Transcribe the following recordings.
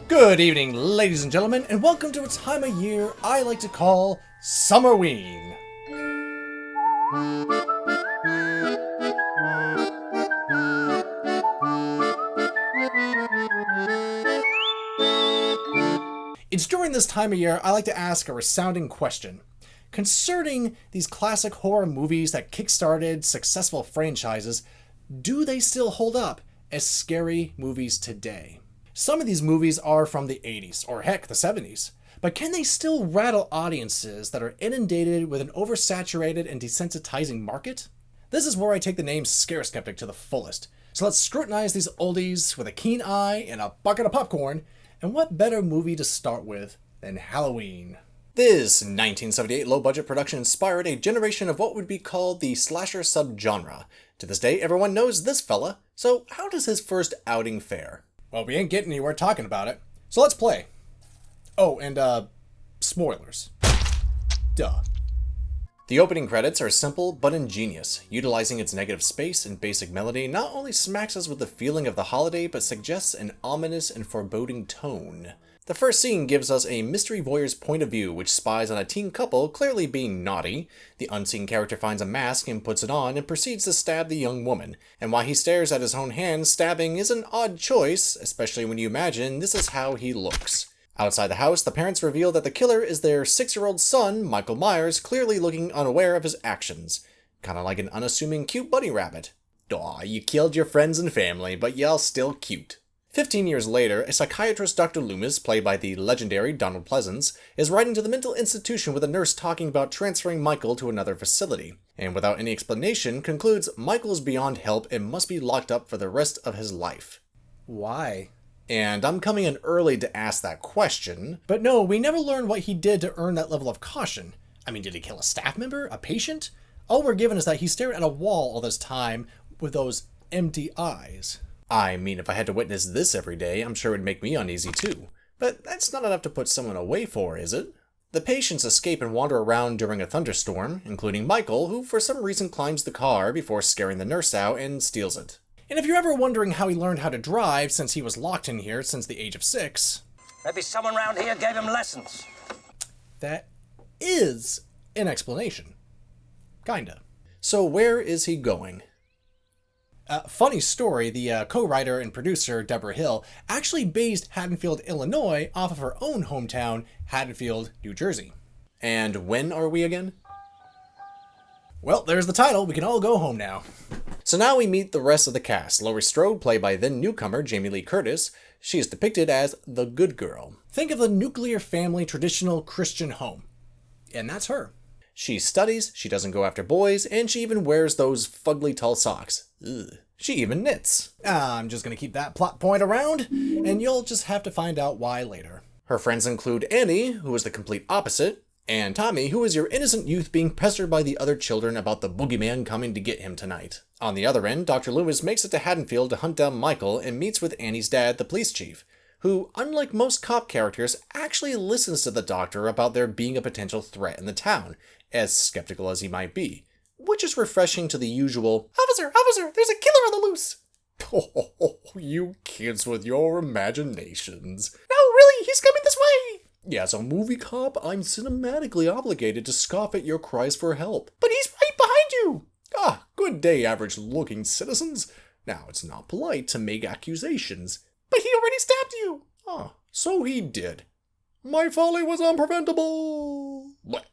Good evening, ladies and gentlemen, and welcome to a time of year I like to call SummerWeen. It's during this time of year I like to ask a resounding question. Concerning these classic horror movies that kickstarted successful franchises, do they still hold up as scary movies today? Some of these movies are from the 80s, or heck, the 70s. But can they still rattle audiences that are inundated with an oversaturated and desensitizing market? This is where I take the name Skeptic to the fullest. So let's scrutinize these oldies with a keen eye and a bucket of popcorn. And what better movie to start with than Halloween? This 1978 low-budget production inspired a generation of what would be called the slasher subgenre. To this day, everyone knows this fella, so how does his first outing fare? Well, we ain't getting anywhere talking about it, so let's play. Oh, and, spoilers. Duh. The opening credits are simple but ingenious. Utilizing its negative space and basic melody not only smacks us with the feeling of the holiday, but suggests an ominous and foreboding tone. The first scene gives us a mystery voyeur's point of view, which spies on a teen couple clearly being naughty. The unseen character finds a mask and puts it on and proceeds to stab the young woman. And while he stares at his own hand, stabbing is an odd choice, especially when you imagine this is how he looks. Outside the house, the parents reveal that the killer is their 6-year-old son, Michael Myers, clearly looking unaware of his actions. Kinda like an unassuming cute bunny rabbit. Aw, you killed your friends and family, but y'all still cute. 15 years later, a psychiatrist, Dr. Loomis, played by the legendary Donald Pleasance, is writing to the mental institution with a nurse talking about transferring Michael to another facility, and without any explanation, concludes Michael is beyond help and must be locked up for the rest of his life. Why? And I'm coming in early to ask that question. But no, we never learn what he did to earn that level of caution. I mean, did he kill a staff member? A patient? All we're given is that he stared at a wall all this time with those empty eyes. I mean, if I had to witness this every day, I'm sure it would make me uneasy too. But that's not enough to put someone away for, is it? The patients escape and wander around during a thunderstorm, including Michael, who for some reason climbs the car before scaring the nurse out and steals it. And if you're ever wondering how he learned how to drive since he was locked in here since the age of 6... Maybe someone round here gave him lessons. That is an explanation. Kinda. So where is he going? Funny story, the co-writer and producer, Deborah Hill, actually based Haddonfield, Illinois off of her own hometown, Haddonfield, New Jersey. And when are we again? Well, there's the title. We can all go home now. So now we meet the rest of the cast. Laurie Strode, played by then newcomer Jamie Lee Curtis. She is depicted as the good girl. Think of the nuclear family traditional Christian home. And that's her. She studies, she doesn't go after boys, and she even wears those fugly tall socks. Ugh. She even knits. I'm just gonna keep that plot point around, and you'll just have to find out why later. Her friends include Annie, who is the complete opposite, and Tommy, who is your innocent youth being pestered by the other children about the boogeyman coming to get him tonight. On the other end, Dr. Loomis makes it to Haddonfield to hunt down Michael and meets with Annie's dad, the police chief, who, unlike most cop characters, actually listens to the doctor about there being a potential threat in the town, as skeptical as he might be, which is refreshing to the usual, Officer, there's a killer on the loose! Oh, you kids with your imaginations. No, really, he's coming this way! Yeah, as a movie cop, I'm cinematically obligated to scoff at your cries for help. But he's right behind you! Ah, good day, average-looking citizens. Now, it's not polite to make accusations. But he already stabbed you! Ah, so he did. My folly was unpreventable! What?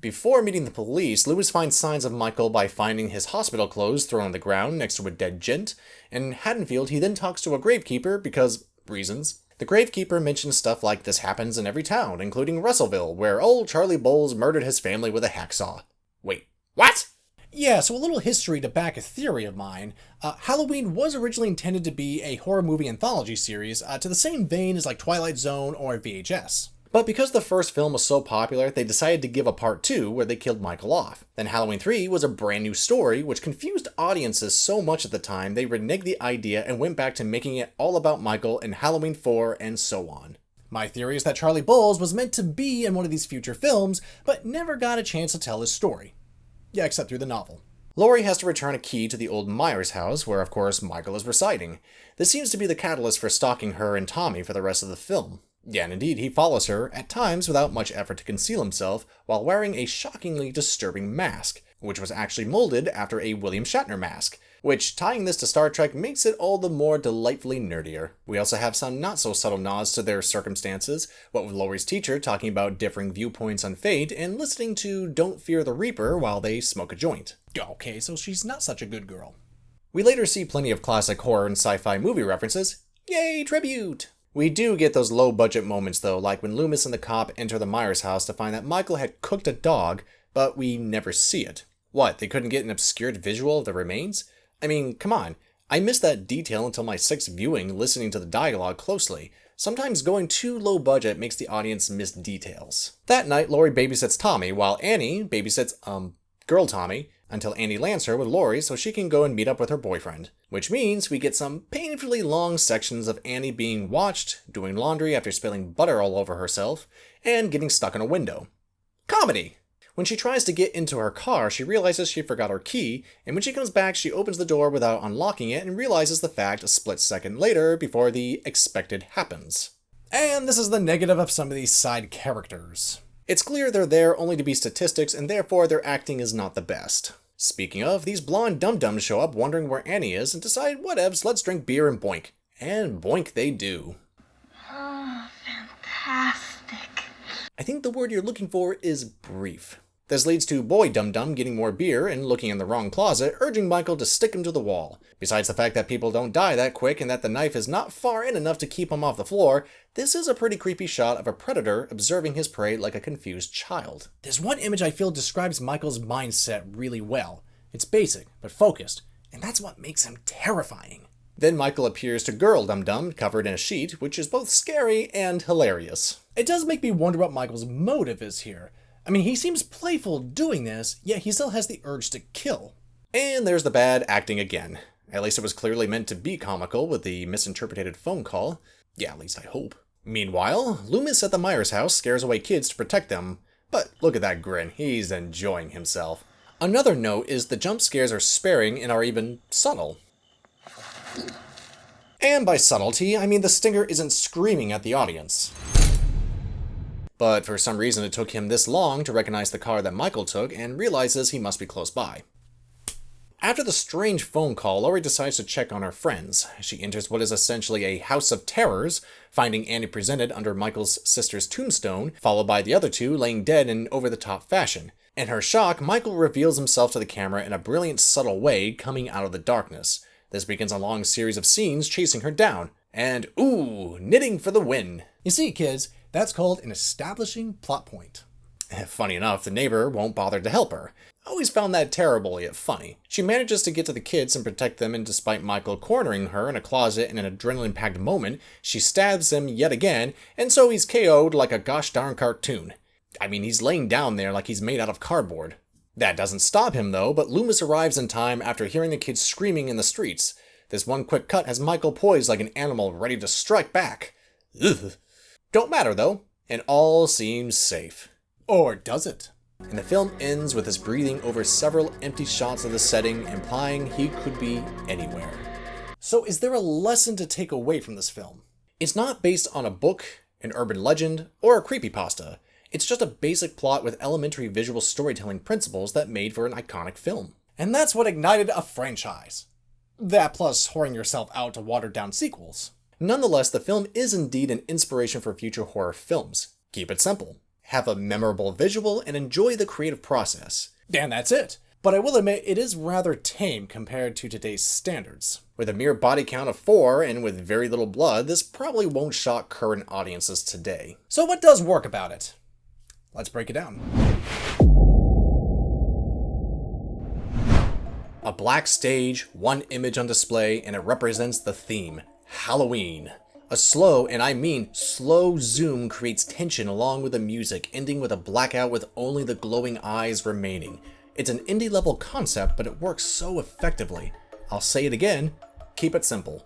Before meeting the police, Lewis finds signs of Michael by finding his hospital clothes thrown on the ground next to a dead gent. In Haddonfield, he then talks to a gravekeeper because reasons. The gravekeeper mentions stuff like this happens in every town, including Russellville, where old Charlie Bowles murdered his family with a hacksaw. Wait, what? Yeah, so a little history to back a theory of mine. Halloween was originally intended to be a horror movie anthology series, to the same vein as like Twilight Zone or VHS. But because the first film was so popular, they decided to give a part 2 where they killed Michael off. Then Halloween 3 was a brand new story, which confused audiences so much at the time they reneged the idea and went back to making it all about Michael in Halloween 4 and so on. My theory is that Charlie Bowles was meant to be in one of these future films, but never got a chance to tell his story. Yeah, except through the novel. Laurie has to return a key to the old Myers house, where of course Michael is residing. This seems to be the catalyst for stalking her and Tommy for the rest of the film. Yeah, and indeed, he follows her, at times without much effort to conceal himself, while wearing a shockingly disturbing mask, which was actually molded after a William Shatner mask, which, tying this to Star Trek, makes it all the more delightfully nerdier. We also have some not-so-subtle nods to their circumstances, what with Laurie's teacher talking about differing viewpoints on fate, and listening to Don't Fear the Reaper while they smoke a joint. Okay, so she's not such a good girl. We later see plenty of classic horror and sci-fi movie references. Yay, tribute! We do get those low-budget moments, though, like when Loomis and the cop enter the Myers house to find that Michael had cooked a dog, but we never see it. What, they couldn't get an obscured visual of the remains? I mean, come on. I missed that detail until my 6th viewing, listening to the dialogue closely. Sometimes going too low budget makes the audience miss details. That night, Laurie babysits Tommy, while Annie babysits, girl Tommy, until Annie lands her with Laurie so she can go and meet up with her boyfriend. Which means we get some painfully long sections of Annie being watched, doing laundry after spilling butter all over herself, and getting stuck in a window. Comedy! When she tries to get into her car, she realizes she forgot her key, and when she comes back, she opens the door without unlocking it and realizes the fact a split second later before the expected happens. And this is the negative of some of these side characters. It's clear they're there only to be statistics, and therefore their acting is not the best. Speaking of, these blonde dum-dums show up wondering where Annie is and decide, whatevs, let's drink beer and boink. And boink they do. Oh, fantastic. I think the word you're looking for is brief. This leads to Boy Dum Dum getting more beer and looking in the wrong closet, urging Michael to stick him to the wall. Besides the fact that people don't die that quick and that the knife is not far in enough to keep him off the floor, this is a pretty creepy shot of a predator observing his prey like a confused child. There's one image I feel describes Michael's mindset really well. It's basic, but focused, and that's what makes him terrifying. Then Michael appears to Girl Dum Dum, covered in a sheet, which is both scary and hilarious. It does make me wonder what Michael's motive is here. I mean, he seems playful doing this, yet he still has the urge to kill. And there's the bad acting again. At least it was clearly meant to be comical with the misinterpreted phone call. Yeah, at least I hope. Meanwhile, Loomis at the Myers house scares away kids to protect them. But look at that grin, he's enjoying himself. Another note is the jump scares are sparing and are even subtle. And by subtlety, I mean the stinger isn't screaming at the audience. But for some reason it took him this long to recognize the car that Michael took and realizes he must be close by. After the strange phone call, Laurie decides to check on her friends. She enters what is essentially a house of terrors, finding Annie presented under Michael's sister's tombstone, followed by the other two laying dead in over-the-top fashion. In her shock, Michael reveals himself to the camera in a brilliant, subtle way, coming out of the darkness. This begins a long series of scenes chasing her down. And ooh, knitting for the win. You see, kids, that's called an establishing plot point. Funny enough, the neighbor won't bother to help her. I always found that terrible yet funny. She manages to get to the kids and protect them, and despite Michael cornering her in a closet in an adrenaline-packed moment, she stabs him yet again, and so he's KO'd like a gosh darn cartoon. I mean, he's laying down there like he's made out of cardboard. That doesn't stop him though, but Loomis arrives in time after hearing the kids screaming in the streets. This one quick cut has Michael poised like an animal ready to strike back. Ugh. Don't matter though, and all seems safe. Or does it? And the film ends with us breathing over several empty shots of the setting, implying he could be anywhere. So is there a lesson to take away from this film? It's not based on a book, an urban legend, or a creepypasta. It's just a basic plot with elementary visual storytelling principles that made for an iconic film. And that's what ignited a franchise. That plus whoring yourself out to watered down sequels. Nonetheless, the film is indeed an inspiration for future horror films. Keep it simple. Have a memorable visual and enjoy the creative process. And that's it. But I will admit, it is rather tame compared to today's standards. With a mere body count of 4 and with very little blood, this probably won't shock current audiences today. So what does work about it? Let's break it down. A black stage, one image on display, and it represents the theme, Halloween. A slow, and I mean slow zoom creates tension along with the music, ending with a blackout with only the glowing eyes remaining. It's an indie level concept, but it works so effectively. I'll say it again, keep it simple.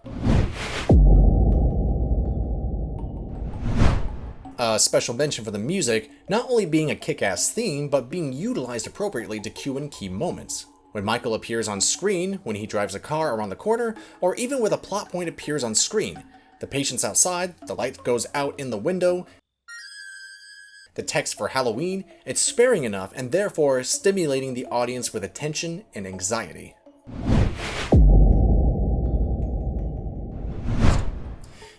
A special mention for the music, not only being a kick-ass theme, but being utilized appropriately to cue in key moments. When Michael appears on screen, when he drives a car around the corner, or even when a plot point appears on screen. The patient's outside, the light goes out in the window, the text for Halloween, it's sparing enough and therefore stimulating the audience with attention and anxiety.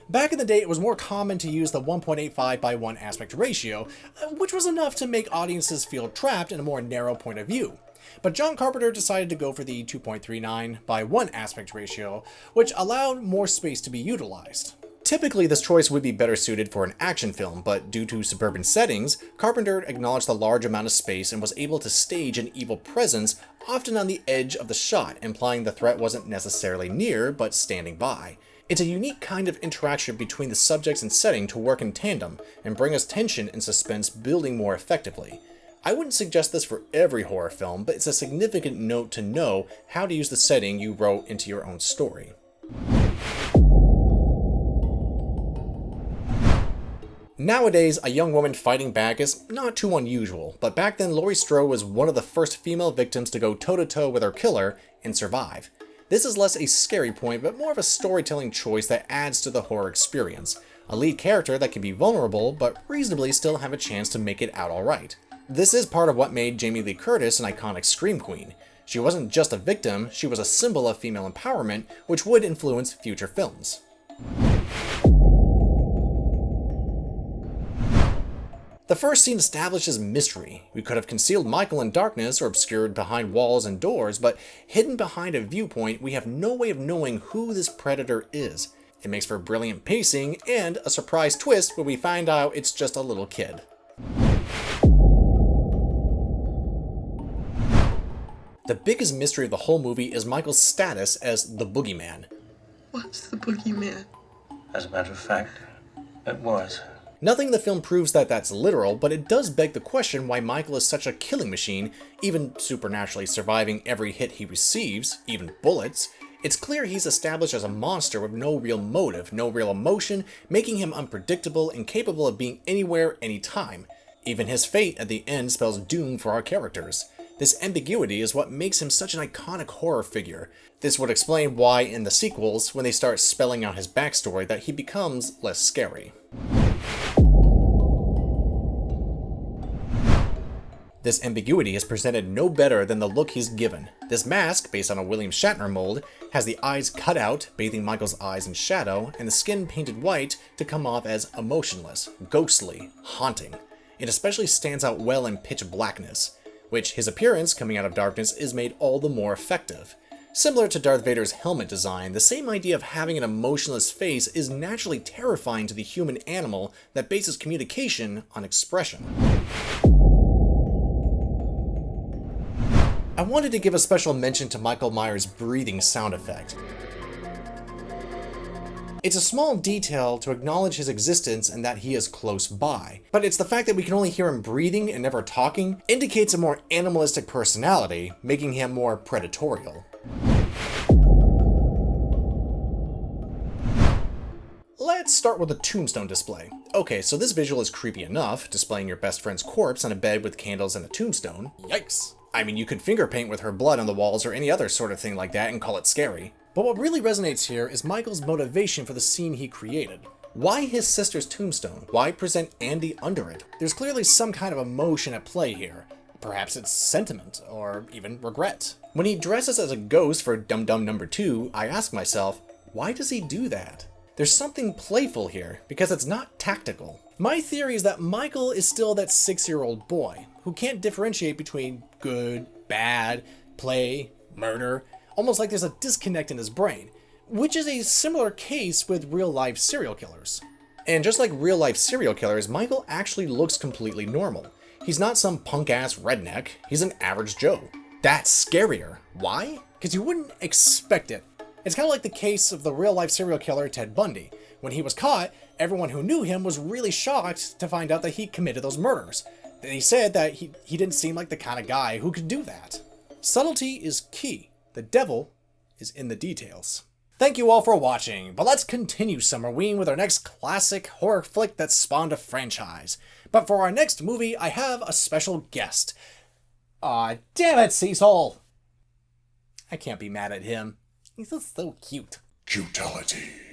Back in the day, it was more common to use the 1.85 by 1 aspect ratio, which was enough to make audiences feel trapped in a more narrow point of view. But John Carpenter decided to go for the 2.39 by 1 aspect ratio, which allowed more space to be utilized. Typically, this choice would be better suited for an action film, but due to suburban settings, Carpenter acknowledged the large amount of space and was able to stage an evil presence, often on the edge of the shot, implying the threat wasn't necessarily near, but standing by. It's a unique kind of interaction between the subjects and setting to work in tandem, and bring us tension and suspense building more effectively. I wouldn't suggest this for every horror film, but it's a significant note to know how to use the setting you wrote into your own story. Nowadays, a young woman fighting back is not too unusual, but back then Laurie Strode was one of the first female victims to go toe-to-toe with her killer and survive. This is less a scary point, but more of a storytelling choice that adds to the horror experience. A lead character that can be vulnerable, but reasonably still have a chance to make it out alright. This is part of what made Jamie Lee Curtis an iconic scream queen. She wasn't just a victim, she was a symbol of female empowerment, which would influence future films. The first scene establishes mystery. We could have concealed Michael in darkness or obscured behind walls and doors, but hidden behind a viewpoint, we have no way of knowing who this predator is. It makes for brilliant pacing and a surprise twist when we find out it's just a little kid. The biggest mystery of the whole movie is Michael's status as the boogeyman. What's the boogeyman? As a matter of fact, it was. Nothing in the film proves that that's literal, but it does beg the question why Michael is such a killing machine, even supernaturally surviving every hit he receives, even bullets. It's clear he's established as a monster with no real motive, no real emotion, making him unpredictable and capable of being anywhere, anytime. Even his fate at the end spells doom for our characters. This ambiguity is what makes him such an iconic horror figure. This would explain why in the sequels, when they start spelling out his backstory, that he becomes less scary. This ambiguity is presented no better than the look he's given. This mask, based on a William Shatner mold, has the eyes cut out, bathing Michael's eyes in shadow, and the skin painted white to come off as emotionless, ghostly, haunting. It especially stands out well in pitch blackness, which his appearance coming out of darkness is made all the more effective. Similar to Darth Vader's helmet design, the same idea of having an emotionless face is naturally terrifying to the human animal that bases communication on expression. I wanted to give a special mention to Michael Myers' breathing sound effect. It's a small detail to acknowledge his existence and that he is close by, but it's the fact that we can only hear him breathing and never talking indicates a more animalistic personality, making him more predatorial. Let's start with the tombstone display. Okay, so this visual is creepy enough, displaying your best friend's corpse on a bed with candles and a tombstone. Yikes! I mean, you could finger paint with her blood on the walls or any other sort of thing like that and call it scary. But what really resonates here is Michael's motivation for the scene he created. Why his sister's tombstone? Why present Andy under it? There's clearly some kind of emotion at play here. Perhaps it's sentiment, or even regret. When he dresses as a ghost for Dum Dum Number 2, I ask myself, why does he do that? There's something playful here, because it's not tactical. My theory is that Michael is still that 6-year-old boy, who can't differentiate between good, bad, play, murder, almost like there's a disconnect in his brain, which is a similar case with real-life serial killers. And just like real-life serial killers, Michael actually looks completely normal. He's not some punk-ass redneck, he's an average Joe. That's scarier. Why? Because you wouldn't expect it. It's kind of like the case of the real-life serial killer Ted Bundy. When he was caught, everyone who knew him was really shocked to find out that he committed those murders. They said that he didn't seem like the kind of guy who could do that. Subtlety is key. The devil is in the details. Thank you all for watching, but let's continue SummerWeen with our next classic horror flick that spawned a franchise. But for our next movie, I have a special guest. Aw, damn it, Cecil! I can't be mad at him. He's just so cute. Cutality.